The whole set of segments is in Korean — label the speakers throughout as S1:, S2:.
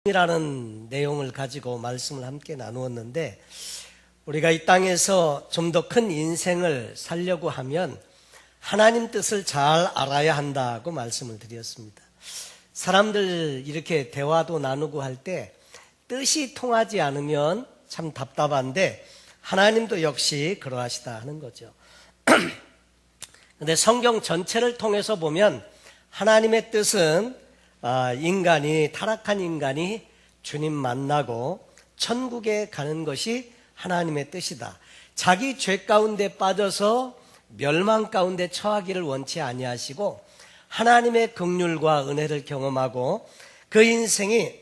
S1: 이라는 내용을 가지고 말씀을 함께 나누었는데, 우리가 이 땅에서 좀 더 큰 인생을 살려고 하면 하나님 뜻을 잘 알아야 한다고 말씀을 드렸습니다. 사람들 이렇게 대화도 나누고 할 때 뜻이 통하지 않으면 참 답답한데, 하나님도 역시 그러하시다 하는 거죠. 근데 성경 전체를 통해서 보면 하나님의 뜻은 타락한 인간이 주님 만나고 천국에 가는 것이 하나님의 뜻이다. 자기 죄 가운데 빠져서 멸망 가운데 처하기를 원치 아니하시고 하나님의 긍휼과 은혜를 경험하고 그 인생이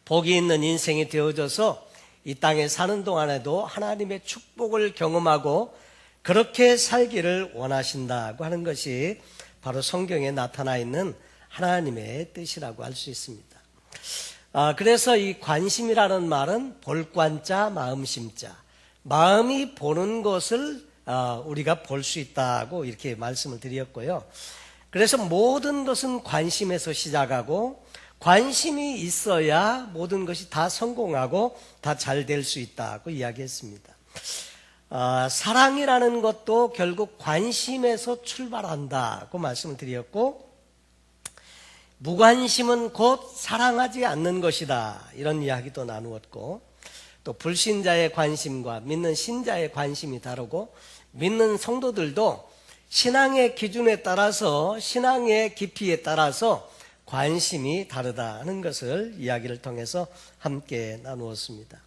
S1: 복이 있는 인생이 되어져서 이 땅에 사는 동안에도 하나님의 축복을 경험하고 그렇게 살기를 원하신다고 하는 것이 바로 성경에 나타나 있는 하나님의 뜻이라고 할 수 있습니다. 그래서 이 관심이라는 말은 볼관자 마음심자, 마음이 보는 것을 우리가 볼 수 있다고 이렇게 말씀을 드렸고요. 그래서 모든 것은 관심에서 시작하고 관심이 있어야 모든 것이 다 성공하고 다 잘 될 수 있다고 이야기했습니다. 사랑이라는 것도 결국 관심에서 출발한다고 말씀을 드렸고, 무관심은 곧 사랑하지 않는 것이다, 이런 이야기도 나누었고, 또 불신자의 관심과 믿는 신자의 관심이 다르고, 믿는 성도들도 신앙의 기준에 따라서, 신앙의 깊이에 따라서 관심이 다르다 하는 것을 이야기를 통해서 함께 나누었습니다.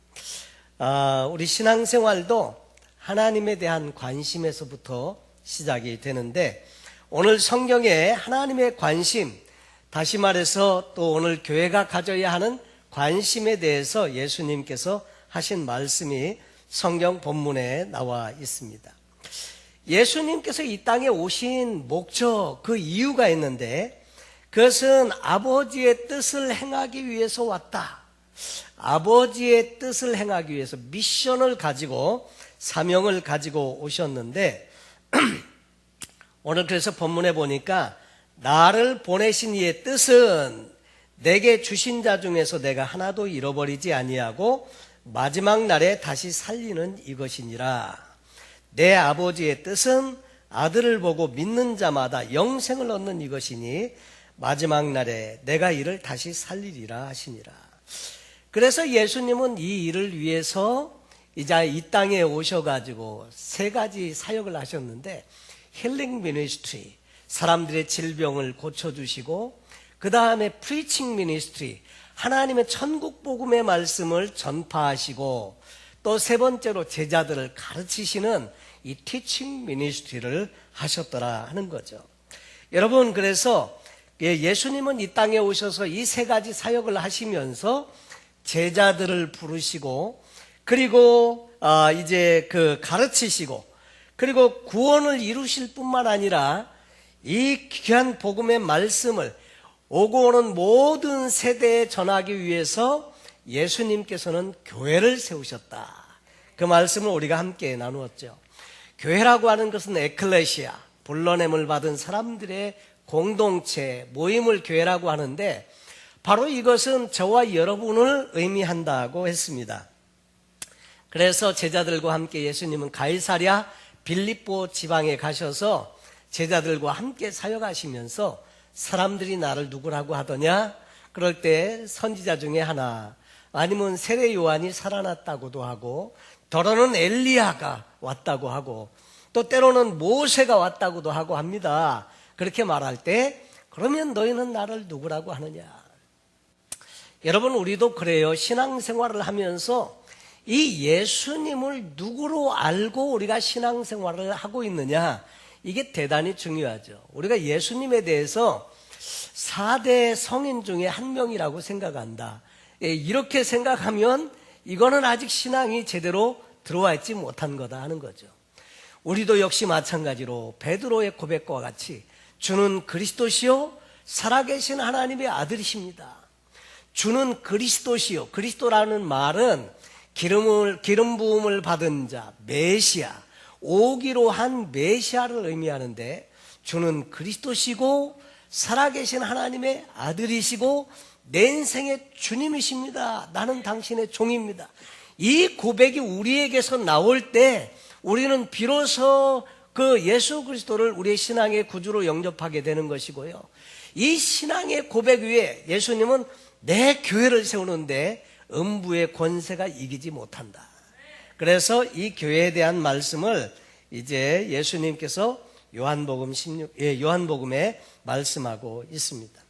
S1: 우리 신앙생활도 하나님에 대한 관심에서부터 시작이 되는데, 오늘 성경에 하나님의 관심, 다시 말해서 또 오늘 교회가 가져야 하는 관심에 대해서 예수님께서 하신 말씀이 성경 본문에 나와 있습니다. 예수님께서 이 땅에 오신 목적, 그 이유가 있는데, 그것은 아버지의 뜻을 행하기 위해서 왔다. 아버지의 뜻을 행하기 위해서 미션을 가지고, 사명을 가지고 오셨는데, 오늘 그래서 본문에 보니까 나를 보내신 이의 뜻은 내게 주신 자 중에서 내가 하나도 잃어버리지 아니하고 마지막 날에 다시 살리는 이것이니라. 내 아버지의 뜻은 아들을 보고 믿는 자마다 영생을 얻는 이것이니 마지막 날에 내가 이를 다시 살리리라 하시니라. 그래서 예수님은 이 일을 위해서 이제 이 땅에 오셔가지고 세 가지 사역을 하셨는데, 힐링 미니스트리, 사람들의 질병을 고쳐주시고, 그 다음에 프리칭 미니스트리, 하나님의 천국 복음의 말씀을 전파하시고, 또 세 번째로 제자들을 가르치시는 이 티칭 미니스트리를 하셨더라 하는 거죠. 여러분, 그래서 예수님은 이 땅에 오셔서 이 세 가지 사역을 하시면서 제자들을 부르시고, 그리고 이제 가르치시고, 그리고 구원을 이루실 뿐만 아니라 이 귀한 복음의 말씀을 오고 오는 모든 세대에 전하기 위해서 예수님께서는 교회를 세우셨다. 그 말씀을 우리가 함께 나누었죠. 교회라고 하는 것은 에클레시아, 불러냄을 받은 사람들의 공동체, 모임을 교회라고 하는데, 바로 이것은 저와 여러분을 의미한다고 했습니다. 그래서 제자들과 함께 예수님은 가이사랴 빌립보 지방에 가셔서 제자들과 함께 사역하시면서 사람들이 나를 누구라고 하더냐? 그럴 때 선지자 중에 하나, 아니면 세례 요한이 살아났다고도 하고, 더러는 엘리야가 왔다고 하고, 또 때로는 모세가 왔다고도 하고 합니다. 그렇게 말할 때, 그러면 너희는 나를 누구라고 하느냐? 여러분, 우리도 그래요. 신앙생활을 하면서 이 예수님을 누구로 알고 우리가 신앙생활을 하고 있느냐, 이게 대단히 중요하죠. 우리가 예수님에 대해서 4대 성인 중에 한 명이라고 생각한다. 이렇게 생각하면 이거는 아직 신앙이 제대로 들어와 있지 못한 거다 하는 거죠. 우리도 역시 마찬가지로 베드로의 고백과 같이 주는 그리스도시요 살아계신 하나님의 아들이십니다. 주는 그리스도시요, 그리스도라는 말은 기름 부음을 받은 자, 메시아, 오기로 한 메시아를 의미하는데, 주는 그리스도시고 살아계신 하나님의 아들이시고 내 인생의 주님이십니다. 나는 당신의 종입니다. 이 고백이 우리에게서 나올 때 우리는 비로소 그 예수 그리스도를 우리의 신앙의 구주로 영접하게 되는 것이고요. 이 신앙의 고백 위에 예수님은 내 교회를 세우는데 음부의 권세가 이기지 못한다. 그래서 이 교회에 대한 말씀을 이제 예수님께서 요한복음에 말씀하고 있습니다.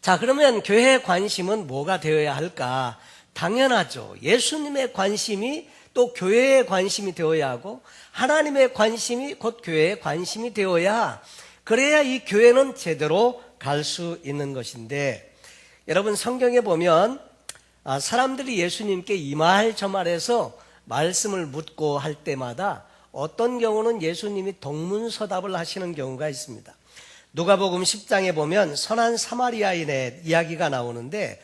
S1: 자, 그러면 교회의 관심은 뭐가 되어야 할까? 당연하죠. 예수님의 관심이 또 교회의 관심이 되어야 하고 하나님의 관심이 곧 교회의 관심이 되어야, 그래야 이 교회는 제대로 갈 수 있는 것인데, 여러분 성경에 보면 사람들이 예수님께 이 말 저 말해서 말씀을 묻고 할 때마다 어떤 경우는 예수님이 동문서답을 하시는 경우가 있습니다. 누가복음 10장에 보면 선한 사마리아인의 이야기가 나오는데,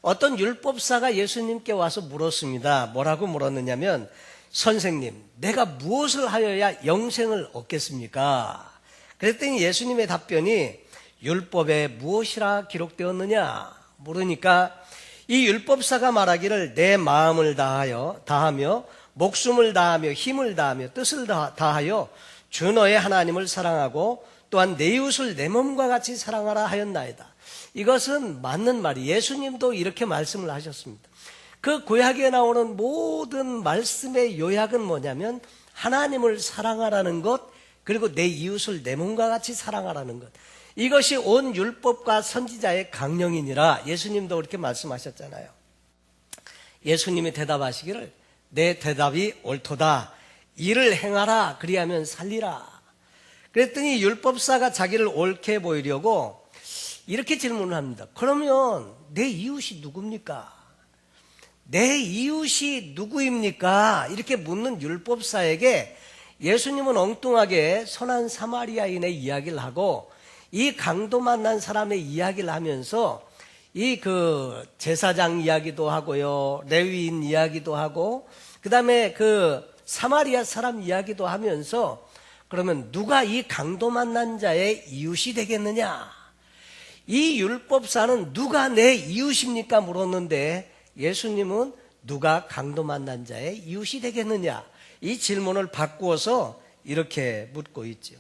S1: 어떤 율법사가 예수님께 와서 물었습니다. 뭐라고 물었느냐면, 선생님, 내가 무엇을 하여야 영생을 얻겠습니까? 그랬더니 예수님의 답변이 율법에 무엇이라 기록되었느냐 물으니까, 이 율법사가 말하기를 내 마음을 다하며 목숨을 다하며 힘을 다하며 뜻을 다하여 주 너의 하나님을 사랑하고 또한 내 이웃을 내 몸과 같이 사랑하라 하였나이다. 이것은 맞는 말이, 예수님도 이렇게 말씀을 하셨습니다. 그 구약에 나오는 모든 말씀의 요약은 뭐냐면 하나님을 사랑하라는 것, 그리고 내 이웃을 내 몸과 같이 사랑하라는 것, 이것이 온 율법과 선지자의 강령이니라. 예수님도 그렇게 말씀하셨잖아요. 예수님이 대답하시기를 내 대답이 옳도다. 이를 행하라. 그리하면 살리라. 그랬더니 율법사가 자기를 옳게 보이려고 이렇게 질문을 합니다. 그러면 내 이웃이 누굽니까? 내 이웃이 누구입니까? 이렇게 묻는 율법사에게 예수님은 엉뚱하게 선한 사마리아인의 이야기를 하고 이 강도 만난 사람의 이야기를 하면서 이 그 제사장 이야기도 하고요, 레위인 이야기도 하고, 그 다음에 그 사마리아 사람 이야기도 하면서, 그러면 누가 이 강도 만난 자의 이웃이 되겠느냐? 이 율법사는 누가 내 이웃입니까? 물었는데 예수님은 누가 강도 만난 자의 이웃이 되겠느냐? 이 질문을 바꾸어서 이렇게 묻고 있죠.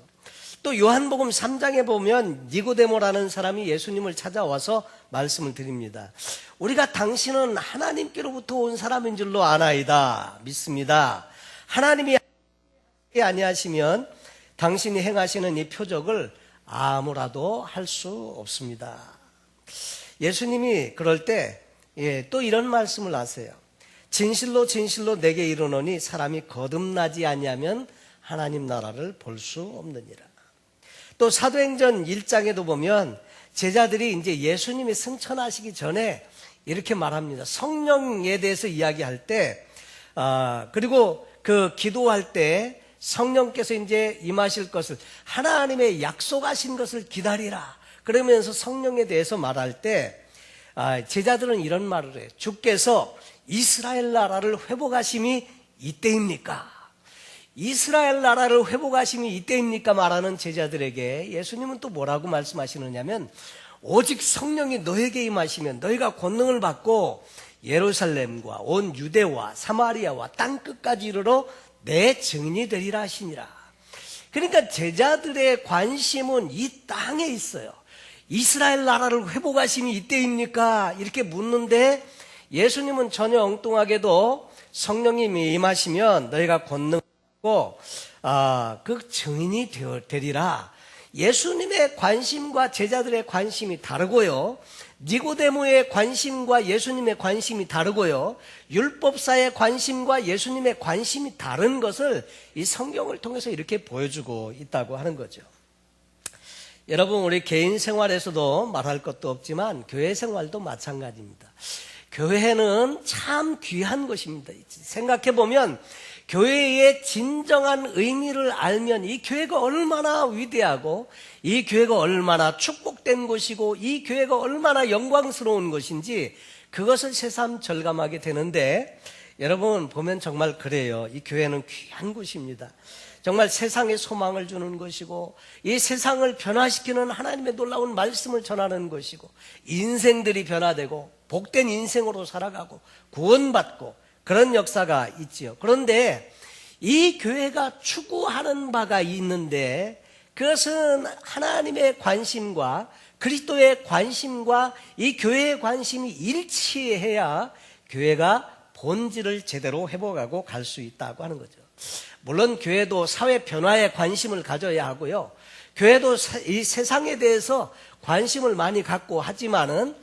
S1: 또 요한복음 3장에 보면 니고데모라는 사람이 예수님을 찾아와서 말씀을 드립니다. 우리가 당신은 하나님께로부터 온 사람인 줄로 아나이다. 믿습니다. 하나님이 아니하시면 당신이 행하시는 이 표적을 아무라도 할 수 없습니다. 예수님이 그럴 때 또 이런 말씀을 하세요. 진실로 진실로 내게 이르노니 사람이 거듭나지 아니하면 하나님 나라를 볼 수 없느니라. 또 사도행전 1장에도 보면 제자들이 이제 예수님이 승천하시기 전에 이렇게 말합니다. 성령에 대해서 이야기할 때, 그리고 그 기도할 때 성령께서 이제 임하실 것을, 하나님의 약속하신 것을 기다리라. 그러면서 성령에 대해서 말할 때 제자들은 이런 말을 해요. 주께서 이스라엘 나라를 회복하심이 이때입니까? 이스라엘 나라를 회복하심이 이때입니까? 말하는 제자들에게 예수님은 또 뭐라고 말씀하시느냐면, 오직 성령이 너에게 임하시면 너희가 권능을 받고 예루살렘과 온 유대와 사마리아와 땅끝까지 이르러 내 증인이 되리라 하시니라. 그러니까 제자들의 관심은 이 땅에 있어요. 이스라엘 나라를 회복하심이 이때입니까? 이렇게 묻는데 예수님은 전혀 엉뚱하게도 성령님이 임하시면 너희가 권능 그 증인이 되리라. 예수님의 관심과 제자들의 관심이 다르고요, 니고데모의 관심과 예수님의 관심이 다르고요, 율법사의 관심과 예수님의 관심이 다른 것을 이 성경을 통해서 이렇게 보여주고 있다고 하는 거죠. 여러분, 우리 개인 생활에서도 말할 것도 없지만 교회 생활도 마찬가지입니다. 교회는 참 귀한 것입니다. 생각해보면 교회의 진정한 의미를 알면 이 교회가 얼마나 위대하고 이 교회가 얼마나 축복된 곳이고 이 교회가 얼마나 영광스러운 것인지 그것을 새삼 절감하게 되는데, 여러분 보면 정말 그래요. 이 교회는 귀한 곳입니다. 정말 세상에 소망을 주는 것이고 이 세상을 변화시키는 하나님의 놀라운 말씀을 전하는 것이고 인생들이 변화되고 복된 인생으로 살아가고 구원받고 그런 역사가 있지요. 그런데 이 교회가 추구하는 바가 있는데 그것은 하나님의 관심과 그리스도의 관심과 이 교회의 관심이 일치해야 교회가 본질을 제대로 회복하고 갈 수 있다고 하는 거죠. 물론 교회도 사회 변화에 관심을 가져야 하고요. 교회도 이 세상에 대해서 관심을 많이 갖고 하지만은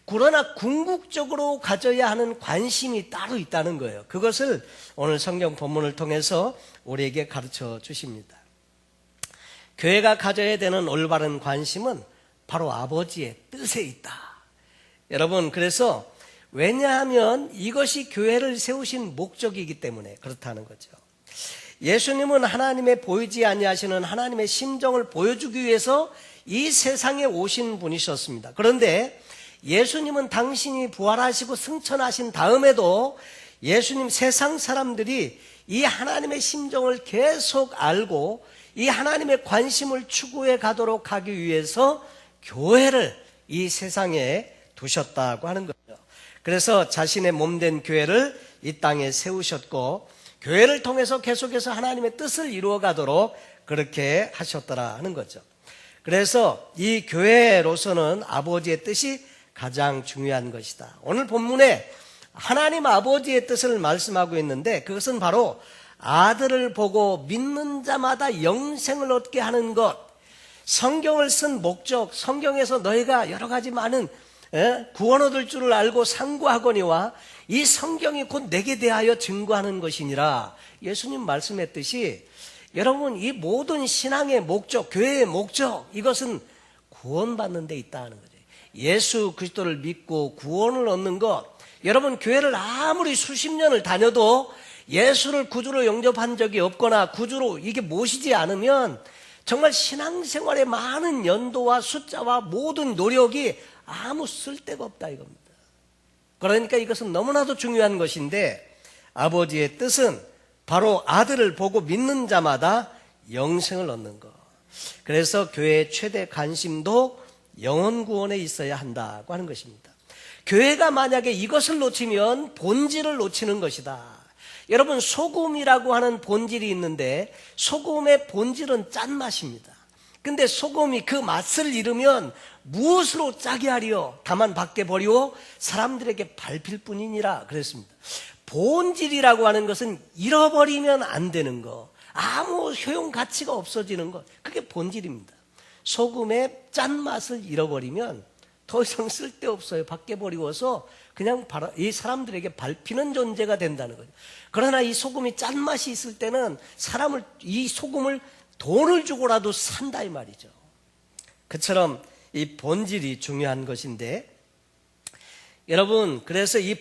S1: 그러나 궁극적으로 가져야 하는 관심이 따로 있다는 거예요. 그것을 오늘 성경 본문을 통해서 우리에게 가르쳐 주십니다. 교회가 가져야 되는 올바른 관심은 바로 아버지의 뜻에 있다. 여러분, 그래서 왜냐하면 이것이 교회를 세우신 목적이기 때문에 그렇다는 거죠. 예수님은 하나님의 보이지 아니하시는 하나님의 심정을 보여주기 위해서 이 세상에 오신 분이셨습니다. 그런데 예수님은 당신이 부활하시고 승천하신 다음에도 예수님 세상 사람들이 이 하나님의 심정을 계속 알고 이 하나님의 관심을 추구해 가도록 하기 위해서 교회를 이 세상에 두셨다고 하는 거죠. 그래서 자신의 몸된 교회를 이 땅에 세우셨고 교회를 통해서 계속해서 하나님의 뜻을 이루어 가도록 그렇게 하셨더라 하는 거죠. 그래서 이 교회로서는 아버지의 뜻이 가장 중요한 것이다. 오늘 본문에 하나님 아버지의 뜻을 말씀하고 있는데 그것은 바로 아들을 보고 믿는 자마다 영생을 얻게 하는 것. 성경을 쓴 목적, 성경에서 너희가 여러 가지 많은 구원 얻을 줄을 알고 상고하거니와 이 성경이 곧 내게 대하여 증거하는 것이니라. 예수님 말씀했듯이 여러분 이 모든 신앙의 목적, 교회의 목적 이것은 구원받는 데 있다는 거죠. 예수 그리스도를 믿고 구원을 얻는 것. 여러분 교회를 아무리 수십 년을 다녀도 예수를 구주로 영접한 적이 없거나 구주로 이게 모시지 않으면 정말 신앙생활에 많은 연도와 숫자와 모든 노력이 아무 쓸데가 없다 이겁니다. 그러니까 이것은 너무나도 중요한 것인데 아버지의 뜻은 바로 아들을 보고 믿는 자마다 영생을 얻는 것. 그래서 교회의 최대 관심도 영혼 구원에 있어야 한다고 하는 것입니다. 교회가 만약에 이것을 놓치면 본질을 놓치는 것이다. 여러분 소금이라고 하는 본질이 있는데 소금의 본질은 짠맛입니다. 근데 소금이 그 맛을 잃으면 무엇으로 짜게 하리요? 다만 밖에 버리고 사람들에게 밟힐 뿐이니라 그랬습니다. 본질이라고 하는 것은 잃어버리면 안 되는 거, 아무 효용 가치가 없어지는 것, 그게 본질입니다. 소금의 짠맛을 잃어버리면 더 이상 쓸데없어요. 밖에 버리고서 그냥 이 사람들에게 밟히는 존재가 된다는 거죠. 그러나 이 소금이 짠맛이 있을 때는 이 소금을 돈을 주고라도 산다 이 말이죠. 그처럼 이 본질이 중요한 것인데 여러분 그래서 이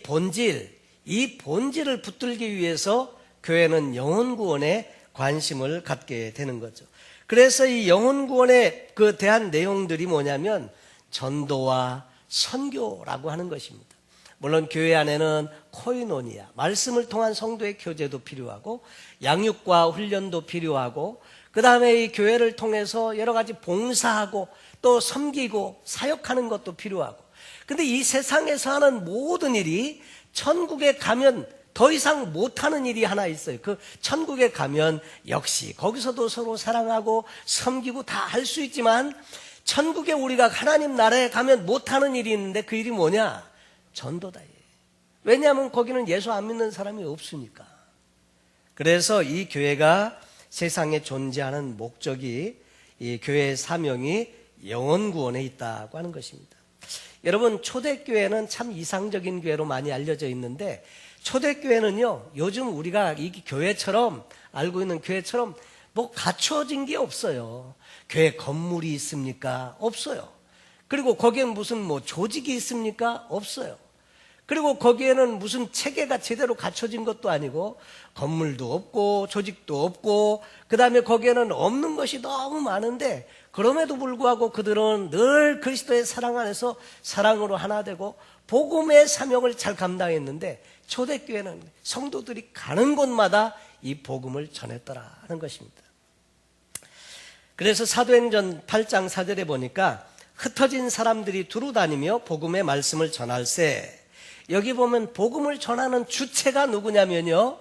S1: 본질을 붙들기 위해서 교회는 영혼 구원에 관심을 갖게 되는 거죠. 그래서 이 영혼 구원에 대한 내용들이 뭐냐면 전도와 선교라고 하는 것입니다. 물론 교회 안에는 코이노니아, 말씀을 통한 성도의 교제도 필요하고 양육과 훈련도 필요하고 그 다음에 이 교회를 통해서 여러 가지 봉사하고 또 섬기고 사역하는 것도 필요하고 근데 이 세상에서 하는 모든 일이 천국에 가면 더 이상 못하는 일이 하나 있어요. 그 천국에 가면 역시 거기서도 서로 사랑하고 섬기고 다 할 수 있지만 천국에 우리가 하나님 나라에 가면 못하는 일이 있는데 그 일이 뭐냐? 전도다. 왜냐하면 거기는 예수 안 믿는 사람이 없으니까. 그래서 이 교회가 세상에 존재하는 목적이 이 교회의 사명이 영혼 구원에 있다고 하는 것입니다. 여러분 초대교회는 참 이상적인 교회로 많이 알려져 있는데 초대교회는요 요즘 우리가 이 교회처럼 알고 있는 교회처럼 뭐 갖춰진 게 없어요. 교회 건물이 있습니까? 없어요. 그리고 거기엔 무슨 뭐 조직이 있습니까? 없어요. 그리고 거기에는 무슨 체계가 제대로 갖춰진 것도 아니고 건물도 없고 조직도 없고 그 다음에 거기에는 없는 것이 너무 많은데 그럼에도 불구하고 그들은 늘 그리스도의 사랑 안에서 사랑으로 하나 되고 복음의 사명을 잘 감당했는데 초대교회는 성도들이 가는 곳마다 이 복음을 전했더라 하는 것입니다. 그래서 사도행전 8장 4절에 보니까 흩어진 사람들이 두루 다니며 복음의 말씀을 전할세. 여기 보면 복음을 전하는 주체가 누구냐면요,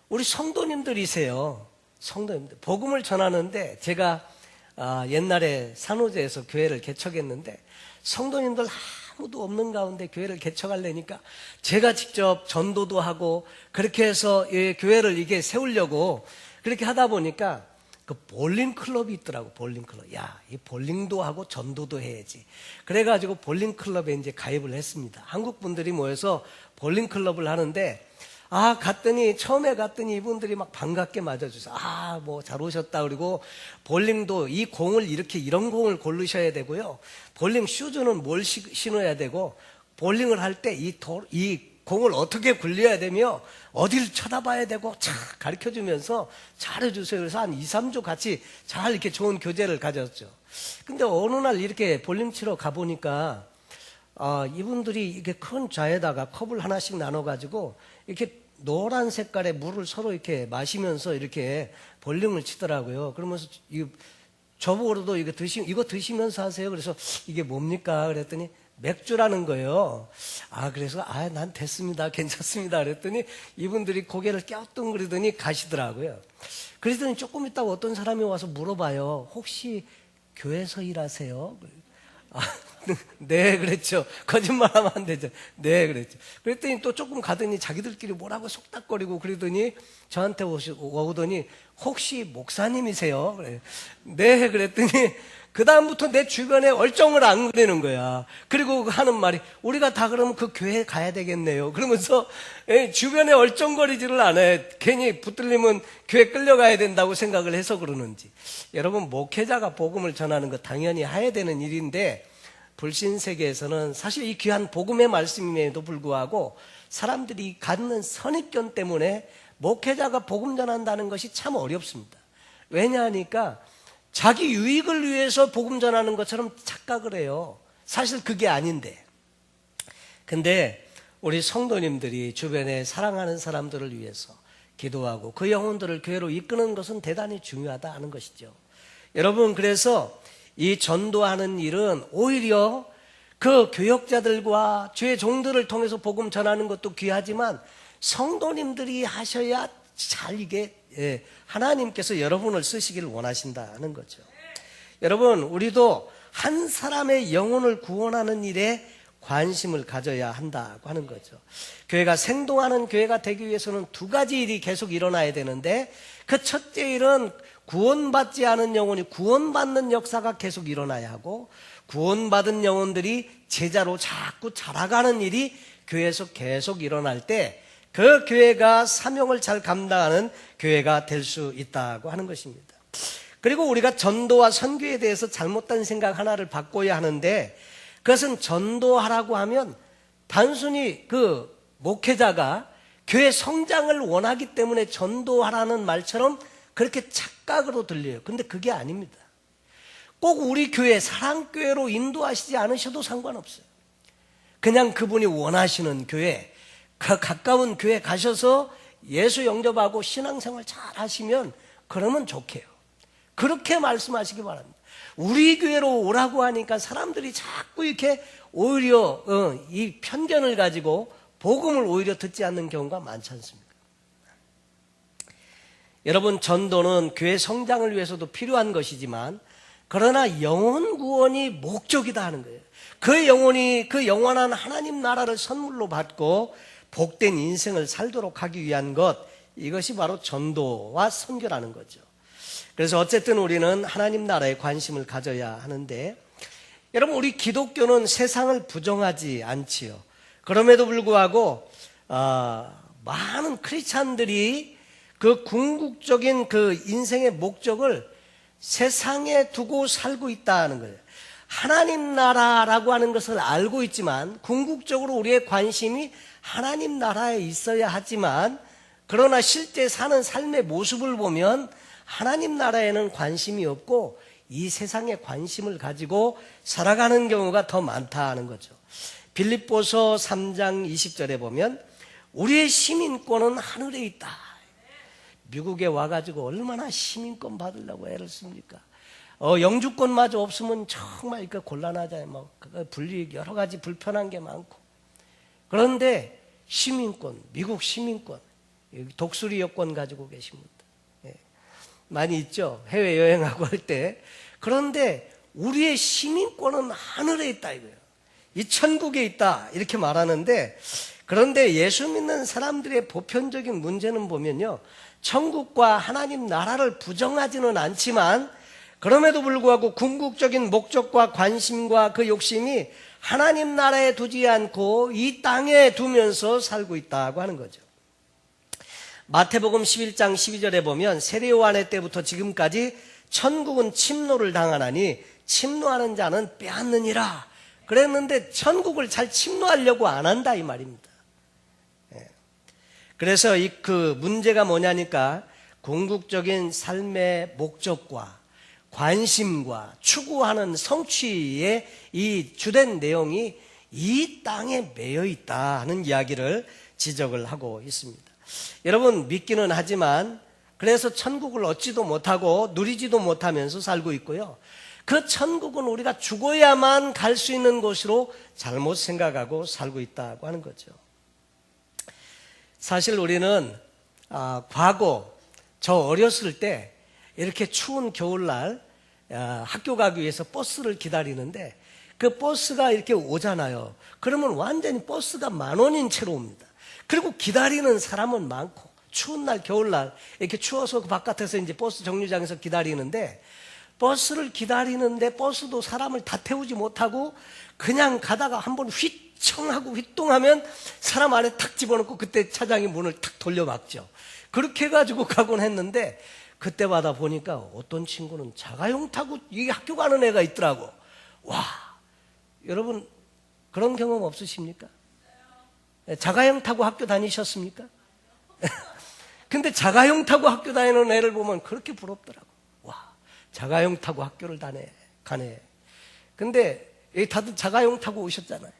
S1: 우리 성도님들이세요. 성도님들. 복음을 전하는데 제가 옛날에 산호제에서 교회를 개척했는데 성도님들 아무도 없는 가운데 교회를 개척하려니까 제가 직접 전도도 하고 그렇게 해서 교회를 이게 세우려고 그렇게 하다 보니까 그 볼링 클럽이 있더라고. 볼링 클럽. 야, 이 볼링도 하고 전도도 해야지. 그래가지고 볼링 클럽에 이제 가입을 했습니다. 한국 분들이 모여서 볼링 클럽을 하는데 처음에 갔더니 이분들이 막 반갑게 맞아주세요. 뭐 잘 오셨다. 그리고 볼링도 이 공을 이런 공을 고르셔야 되고요. 볼링 슈즈는 뭘 신어야 되고, 볼링을 할 때 이 공을 어떻게 굴려야 되며, 어디를 쳐다봐야 되고, 잘 가르쳐 주면서 잘해주세요. 그래서 한 2, 3주 같이 잘 이렇게 좋은 교제를 가졌죠. 근데 어느 날 이렇게 볼링 치러 가보니까, 이분들이 이렇게 큰 좌에다가 컵을 하나씩 나눠가지고 이렇게 노란 색깔의 물을 서로 이렇게 마시면서 이렇게 볼링을 치더라고요. 그러면서 저보고도 이거 드시면서 하세요. 그래서 이게 뭡니까? 그랬더니 맥주라는 거예요. 그래서 난 됐습니다. 괜찮습니다. 그랬더니 이분들이 고개를 갸우뚱거리더니 가시더라고요. 그랬더니 조금 있다가 어떤 사람이 와서 물어봐요. 혹시 교회에서 일하세요? 네, 그랬죠. 거짓말하면 안 되죠. 네, 그랬죠. 그랬더니 또 조금 가더니 자기들끼리 뭐라고 속닥거리고 그러더니 저한테 오더니 혹시 목사님이세요? 그래요. 네, 그랬더니 그 다음부터 내 주변에 얼쩡을 안 그리는 거야. 그리고 하는 말이 우리가 다 그러면 그 교회에 가야 되겠네요. 그러면서 주변에 얼쩡거리지를 않아요. 괜히 붙들리면 교회 끌려가야 된다고 생각을 해서 그러는지. 여러분, 목회자가 복음을 전하는 거 당연히 해야 되는 일인데 불신 세계에서는 사실 이 귀한 복음의 말씀임에도 불구하고 사람들이 갖는 선입견 때문에 목회자가 복음 전한다는 것이 참 어렵습니다. 왜냐하니까 자기 유익을 위해서 복음 전하는 것처럼 착각을 해요. 사실 그게 아닌데. 근데 우리 성도님들이 주변에 사랑하는 사람들을 위해서 기도하고 그 영혼들을 교회로 이끄는 것은 대단히 중요하다 하는 것이죠. 여러분, 그래서 이 전도하는 일은 오히려 그 교역자들과 주의 종들을 통해서 복음 전하는 것도 귀하지만 성도님들이 하셔야 잘 이게 하나님께서 여러분을 쓰시기를 원하신다는 거죠. 여러분, 우리도 한 사람의 영혼을 구원하는 일에 관심을 가져야 한다고 하는 거죠. 교회가 생동하는 교회가 되기 위해서는 두 가지 일이 계속 일어나야 되는데 그 첫째 일은 구원받지 않은 영혼이 구원받는 역사가 계속 일어나야 하고 구원받은 영혼들이 제자로 자꾸 자라가는 일이 교회에서 계속 일어날 때 그 교회가 사명을 잘 감당하는 교회가 될 수 있다고 하는 것입니다. 그리고 우리가 전도와 선교에 대해서 잘못된 생각 하나를 바꿔야 하는데 그것은 전도하라고 하면 단순히 그 목회자가 교회 성장을 원하기 때문에 전도하라는 말처럼 그렇게 착각으로 들려요. 근데 그게 아닙니다. 꼭 우리 교회 사랑교회로 인도하시지 않으셔도 상관없어요. 그냥 그분이 원하시는 교회, 그 가까운 교회 가셔서 예수 영접하고 신앙생활 잘 하시면 그러면 좋게요. 그렇게 말씀하시기 바랍니다. 우리 교회로 오라고 하니까 사람들이 자꾸 이렇게 오히려 이 편견을 가지고 복음을 오히려 듣지 않는 경우가 많지 않습니까? 여러분, 전도는 교회 성장을 위해서도 필요한 것이지만 그러나 영혼 구원이 목적이다 하는 거예요. 그 영혼이 그 영원한 하나님 나라를 선물로 받고 복된 인생을 살도록 하기 위한 것, 이것이 바로 전도와 선교라는 거죠. 그래서 어쨌든 우리는 하나님 나라에 관심을 가져야 하는데 여러분, 우리 기독교는 세상을 부정하지 않지요. 그럼에도 불구하고 많은 크리스찬들이 그 궁극적인 그 인생의 목적을 세상에 두고 살고 있다는 거예요. 하나님 나라라고 하는 것을 알고 있지만 궁극적으로 우리의 관심이 하나님 나라에 있어야 하지만 그러나 실제 사는 삶의 모습을 보면 하나님 나라에는 관심이 없고 이 세상에 관심을 가지고 살아가는 경우가 더 많다는 거죠. 빌립보서 3장 20절에 보면 우리의 시민권은 하늘에 있다. 미국에 와가지고 얼마나 시민권 받으려고 애를 씁니까? 영주권마저 없으면 정말 그 곤란하잖아요. 뭐 분리 여러 가지 불편한 게 많고. 그런데 시민권, 미국 시민권, 독수리 여권 가지고 계신 분들 많이 있죠. 해외 여행하고 할 때. 그런데 우리의 시민권은 하늘에 있다 이거예요. 이 천국에 있다 이렇게 말하는데, 그런데 예수 믿는 사람들의 보편적인 문제는 보면요, 천국과 하나님 나라를 부정하지는 않지만 그럼에도 불구하고 궁극적인 목적과 관심과 그 욕심이 하나님 나라에 두지 않고 이 땅에 두면서 살고 있다고 하는 거죠. 마태복음 11장 12절에 보면 세례 요한의 때부터 지금까지 천국은 침노를 당하나니 침노하는 자는 빼앗느니라 그랬는데, 천국을 잘 침노하려고 안 한다 이 말입니다. 그래서 그 문제가 뭐냐니까, 궁극적인 삶의 목적과 관심과 추구하는 성취의 이 주된 내용이 이 땅에 매여 있다 하는 이야기를 지적을 하고 있습니다. 여러분, 믿기는 하지만 그래서 천국을 얻지도 못하고 누리지도 못하면서 살고 있고요, 그 천국은 우리가 죽어야만 갈 수 있는 곳으로 잘못 생각하고 살고 있다고 하는 거죠. 사실 우리는 과거 저 어렸을 때 이렇게 추운 겨울날 학교 가기 위해서 버스를 기다리는데, 그 버스가 이렇게 오잖아요. 그러면 완전히 버스가 10,000원인 채로 옵니다. 그리고 기다리는 사람은 많고, 추운 날 겨울날 이렇게 추워서 그 바깥에서 이제 버스 정류장에서 기다리는데, 버스를 기다리는데 버스도 사람을 다 태우지 못하고 그냥 가다가 한번 휘청하고 휘뚱하면 사람 안에 탁 집어넣고 그때 차장이 문을 탁 돌려막죠. 그렇게 해가지고 가곤 했는데, 그때마다 보니까 어떤 친구는 자가용 타고 이 학교 가는 애가 있더라고. 와, 여러분 그런 경험 없으십니까? 자가용 타고 학교 다니셨습니까? 근데 자가용 타고 학교 다니는 애를 보면 그렇게 부럽더라고. 와, 자가용 타고 학교를 가네. 근데 여기 다들 자가용 타고 오셨잖아요.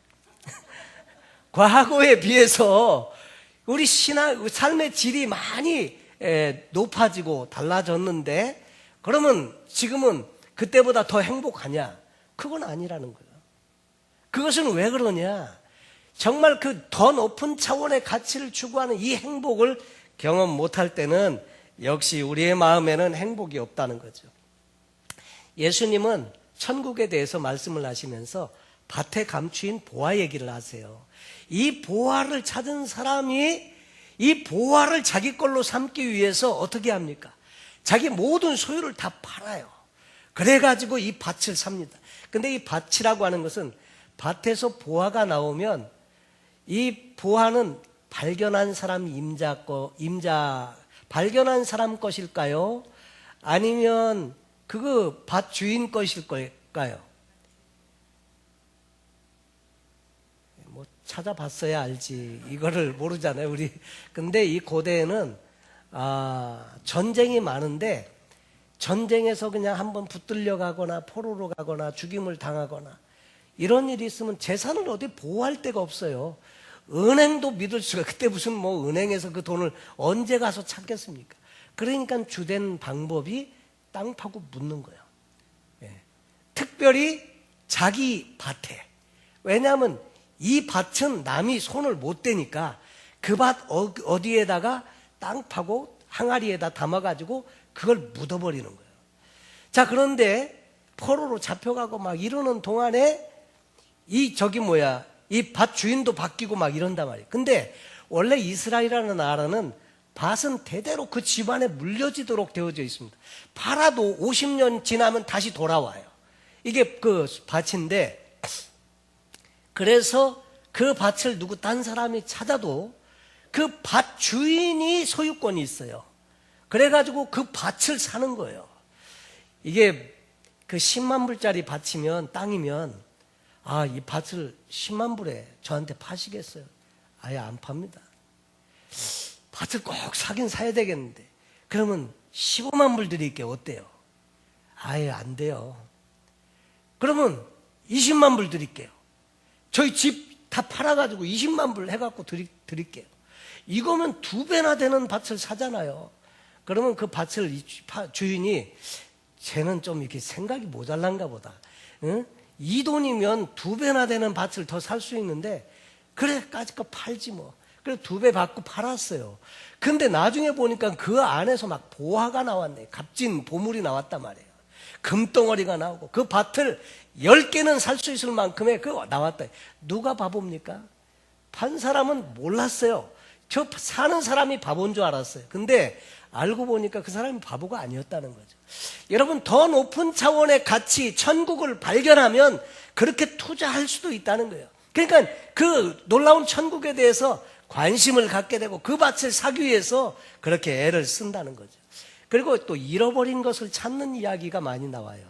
S1: 과거에 비해서 우리 삶의 질이 많이 높아지고 달라졌는데, 그러면 지금은 그때보다 더 행복하냐? 그건 아니라는 거예요. 그것은 왜 그러냐? 정말 그 더 높은 차원의 가치를 추구하는 이 행복을 경험 못할 때는 역시 우리의 마음에는 행복이 없다는 거죠. 예수님은 천국에 대해서 말씀을 하시면서 밭에 감추인 보화 얘기를 하세요. 이 보화를 찾은 사람이 이 보화를 자기 걸로 삼기 위해서 어떻게 합니까? 자기 모든 소유를 다 팔아요. 그래가지고 이 밭을 삽니다. 근데 이 밭이라고 하는 것은, 밭에서 보화가 나오면 이 보화는 발견한 사람 발견한 사람 것일까요? 아니면 그거 밭 주인 것일까요? 뭐 찾아봤어야 알지. 이거를 모르잖아요, 우리. 근데 이 고대에는 전쟁이 많은데, 전쟁에서 그냥 한번 붙들려 가거나 포로로 가거나 죽임을 당하거나 이런 일이 있으면 재산을 어디 보호할 데가 없어요. 은행도 믿을 수가, 그때 무슨 뭐 은행에서 그 돈을 언제 가서 찾겠습니까? 그러니까 주된 방법이 땅 파고 묻는 거예요. 특별히 자기 밭에. 왜냐하면 이 밭은 남이 손을 못 대니까 그 밭 어디에다가 땅 파고 항아리에다 담아가지고 그걸 묻어버리는 거예요. 자, 그런데 포로로 잡혀가고 막 이러는 동안에 이 밭 주인도 바뀌고 막 이런단 말이에요. 근데 원래 이스라엘이라는 나라는 밭은 대대로 그 집안에 물려지도록 되어져 있습니다. 팔아도 50년 지나면 다시 돌아와요. 이게 그 밭인데, 그래서 그 밭을 누구 딴 사람이 찾아도 그 밭 주인이 소유권이 있어요. 그래가지고 그 밭을 사는 거예요. 이게 그 10만 불짜리 밭이면, 땅이면, 이 밭을 10만 불에 저한테 파시겠어요? 아예 안 팝니다. 밭을 꼭 사긴 사야 되겠는데, 그러면 15만 불 드릴게요. 어때요? 아예 안 돼요. 그러면 20만 불 드릴게요. 저희 집 다 팔아가지고 20만 불 해갖고 드릴게요. 이거면 2배나 되는 밭을 사잖아요. 그러면 그 밭을 주인이 쟤는 좀 이렇게 생각이 모자란가 보다. 응? 이 돈이면 2배나 되는 밭을 더 살 수 있는데, 그래, 까짓거 팔지 뭐. 그래, 2배 받고 팔았어요. 근데 나중에 보니까 그 안에서 막 보화가 나왔네. 값진 보물이 나왔단 말이에요. 금덩어리가 나오고, 그 밭을 10개는 살 수 있을 만큼의 그 나왔다. 누가 바보입니까? 판 사람은 몰랐어요. 저 사는 사람이 바보인 줄 알았어요. 근데 알고 보니까 그 사람이 바보가 아니었다는 거죠. 여러분, 더 높은 차원의 가치, 천국을 발견하면 그렇게 투자할 수도 있다는 거예요. 그러니까 그 놀라운 천국에 대해서 관심을 갖게 되고 그 밭을 사기 위해서 그렇게 애를 쓴다는 거죠. 그리고 또 잃어버린 것을 찾는 이야기가 많이 나와요.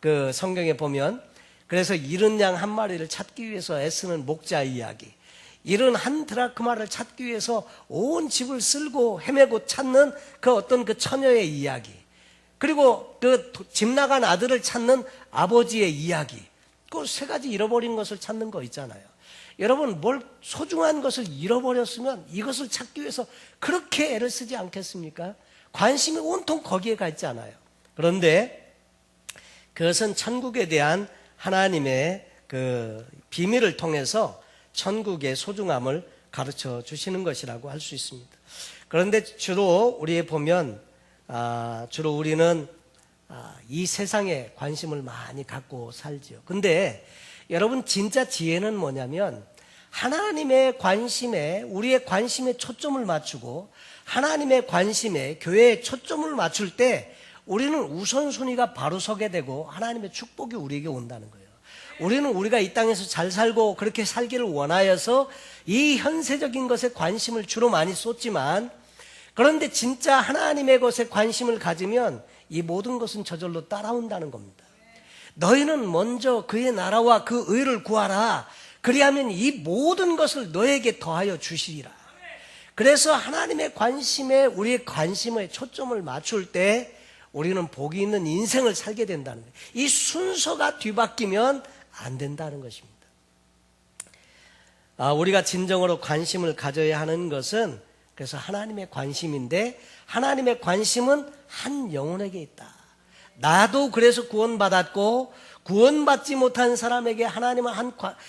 S1: 그 성경에 보면, 그래서 잃은 양 한 마리를 찾기 위해서 애쓰는 목자 이야기, 잃은 한 드라크마를 찾기 위해서 온 집을 쓸고 헤매고 찾는 그 어떤 그 처녀의 이야기, 그리고 그 집 나간 아들을 찾는 아버지의 이야기, 그 3가지 잃어버린 것을 찾는 거 있잖아요. 여러분, 뭘 소중한 것을 잃어버렸으면 이것을 찾기 위해서 그렇게 애를 쓰지 않겠습니까? 관심이 온통 거기에 가 있잖아요. 그런데 그것은 천국에 대한 하나님의 그 비밀을 통해서 천국의 소중함을 가르쳐 주시는 것이라고 할 수 있습니다. 그런데 주로 우리에 보면 주로 우리는 이 세상에 관심을 많이 갖고 살지요. 근데 여러분, 진짜 지혜는 뭐냐면 하나님의 관심에, 우리의 관심에 초점을 맞추고 하나님의 관심에, 교회에 초점을 맞출 때 우리는 우선순위가 바로 서게 되고 하나님의 축복이 우리에게 온다는 거예요. 우리는 우리가 이 땅에서 잘 살고 그렇게 살기를 원하여서 이 현세적인 것에 관심을 주로 많이 쏟지만, 그런데 진짜 하나님의 것에 관심을 가지면 이 모든 것은 저절로 따라온다는 겁니다. 너희는 먼저 그의 나라와 그 의를 구하라. 그리하면 이 모든 것을 너에게 더하여 주시리라. 그래서 하나님의 관심에, 우리의 관심에 초점을 맞출 때 우리는 복이 있는 인생을 살게 된다는 거예요. 이 순서가 뒤바뀌면 안 된다는 것입니다. 우리가 진정으로 관심을 가져야 하는 것은 그래서 하나님의 관심인데, 하나님의 관심은 한 영혼에게 있다. 나도 그래서 구원받았고 구원받지 못한 사람에게 하나님은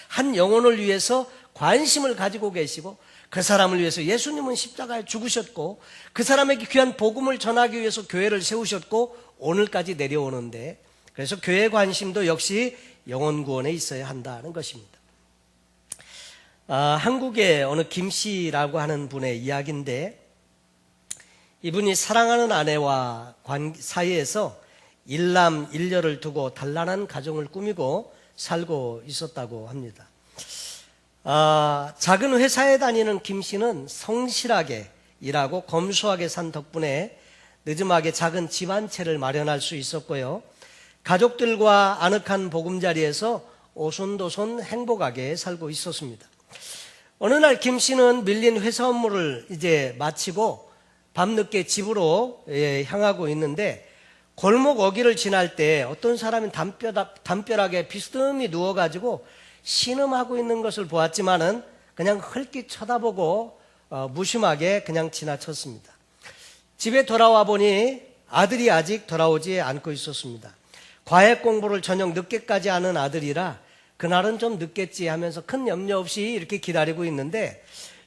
S1: 한 영혼을 위해서 관심을 가지고 계시고, 그 사람을 위해서 예수님은 십자가에 죽으셨고 그 사람에게 귀한 복음을 전하기 위해서 교회를 세우셨고 오늘까지 내려오는데, 그래서 교회 관심도 역시 영혼 구원에 있어야 한다는 것입니다. 한국의 어느 김 씨라고 하는 분의 이야기인데, 이분이 사랑하는 아내와 사이에서 일남 일녀를 두고 단란한 가정을 꾸미고 살고 있었다고 합니다. 작은 회사에 다니는 김 씨는 성실하게 일하고 검소하게 산 덕분에 늦음하게 작은 집 한 채를 마련할 수 있었고요. 가족들과 아늑한 보금자리에서 오손도손 행복하게 살고 있었습니다. 어느 날 김 씨는 밀린 회사 업무를 이제 마치고 밤늦게 집으로 향하고 있는데, 골목 어귀를 지날 때 어떤 사람이 담벼락에 비스듬히 누워가지고 신음하고 있는 것을 보았지만은 그냥 흘낏 쳐다보고 무심하게 그냥 지나쳤습니다. 집에 돌아와 보니 아들이 아직 돌아오지 않고 있었습니다. 과외 공부를 저녁 늦게까지 하는 아들이라 그날은 좀 늦겠지 하면서 큰 염려 없이 이렇게 기다리고 있는데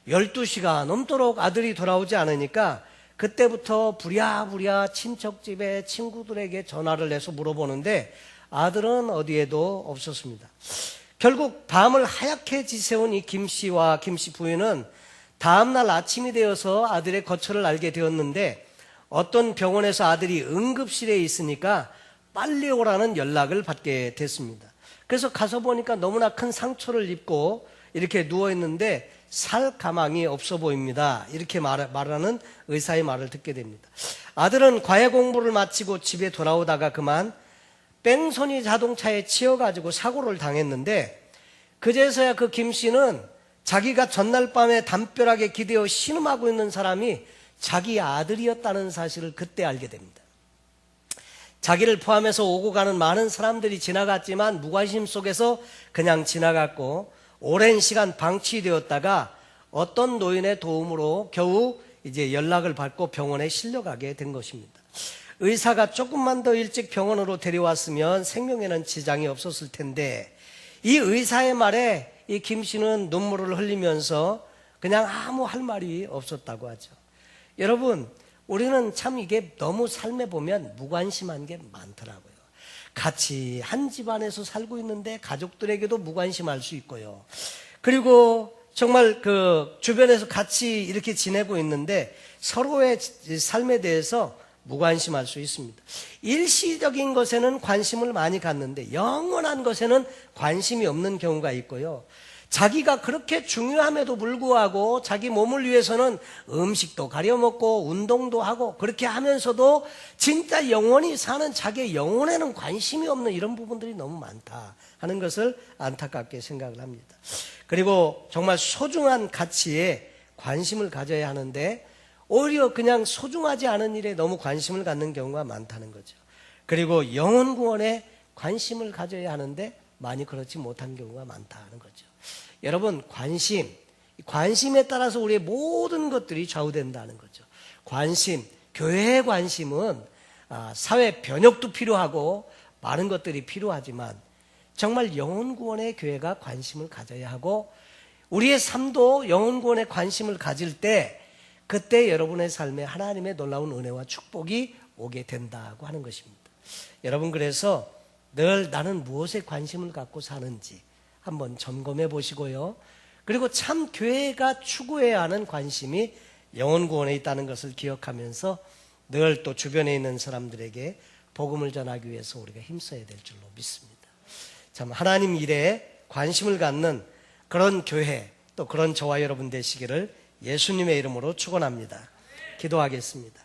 S1: 12시가 넘도록 아들이 돌아오지 않으니까 그때부터 부랴부랴 친척집에 친구들에게 전화를 해서 물어보는데 아들은 어디에도 없었습니다. 결국 밤을 하얗게 지새운 이 김 씨와 김 씨 부인은 다음날 아침이 되어서 아들의 거처를 알게 되었는데, 어떤 병원에서 아들이 응급실에 있으니까 빨리 오라는 연락을 받게 됐습니다. 그래서 가서 보니까 너무나 큰 상처를 입고 이렇게 누워있는데 살 가망이 없어 보입니다. 이렇게 말하는 의사의 말을 듣게 됩니다. 아들은 과외 공부를 마치고 집에 돌아오다가 그만 뺑소니 자동차에 치여가지고 사고를 당했는데, 그제서야 그 김 씨는 자기가 전날 밤에 담벼락에 기대어 신음하고 있는 사람이 자기 아들이었다는 사실을 그때 알게 됩니다. 자기를 포함해서 오고 가는 많은 사람들이 지나갔지만 무관심 속에서 그냥 지나갔고, 오랜 시간 방치되었다가 어떤 노인의 도움으로 겨우 이제 연락을 받고 병원에 실려가게 된 것입니다. 의사가 조금만 더 일찍 병원으로 데려왔으면 생명에는 지장이 없었을 텐데, 이 의사의 말에 이 김 씨는 눈물을 흘리면서 그냥 아무 할 말이 없었다고 하죠. 여러분, 우리는 참 이게 너무 삶에 보면 무관심한 게 많더라고요. 같이 한 집안에서 살고 있는데 가족들에게도 무관심할 수 있고요. 그리고 정말 그 주변에서 같이 이렇게 지내고 있는데 서로의 삶에 대해서 무관심할 수 있습니다. 일시적인 것에는 관심을 많이 갖는데 영원한 것에는 관심이 없는 경우가 있고요. 자기가 그렇게 중요함에도 불구하고 자기 몸을 위해서는 음식도 가려 먹고 운동도 하고 그렇게 하면서도 진짜 영원히 사는 자기의 영혼에는 관심이 없는 이런 부분들이 너무 많다 하는 것을 안타깝게 생각을 합니다. 그리고 정말 소중한 가치에 관심을 가져야 하는데 오히려 그냥 소중하지 않은 일에 너무 관심을 갖는 경우가 많다는 거죠. 그리고 영혼 구원에 관심을 가져야 하는데 많이 그렇지 못한 경우가 많다는 거죠. 여러분, 관심에 따라서 우리의 모든 것들이 좌우된다는 거죠. 관심, 교회의 관심은 사회 변혁도 필요하고 많은 것들이 필요하지만 정말 영혼 구원에 교회가 관심을 가져야 하고 우리의 삶도 영혼 구원에 관심을 가질 때 그때 여러분의 삶에 하나님의 놀라운 은혜와 축복이 오게 된다고 하는 것입니다. 여러분, 그래서 늘 나는 무엇에 관심을 갖고 사는지 한번 점검해 보시고요. 그리고 참 교회가 추구해야 하는 관심이 영혼 구원에 있다는 것을 기억하면서 늘 또 주변에 있는 사람들에게 복음을 전하기 위해서 우리가 힘써야 될 줄로 믿습니다. 참 하나님 일에 관심을 갖는 그런 교회, 또 그런 저와 여러분 되시기를 예수님의 이름으로 축원합니다. 기도하겠습니다.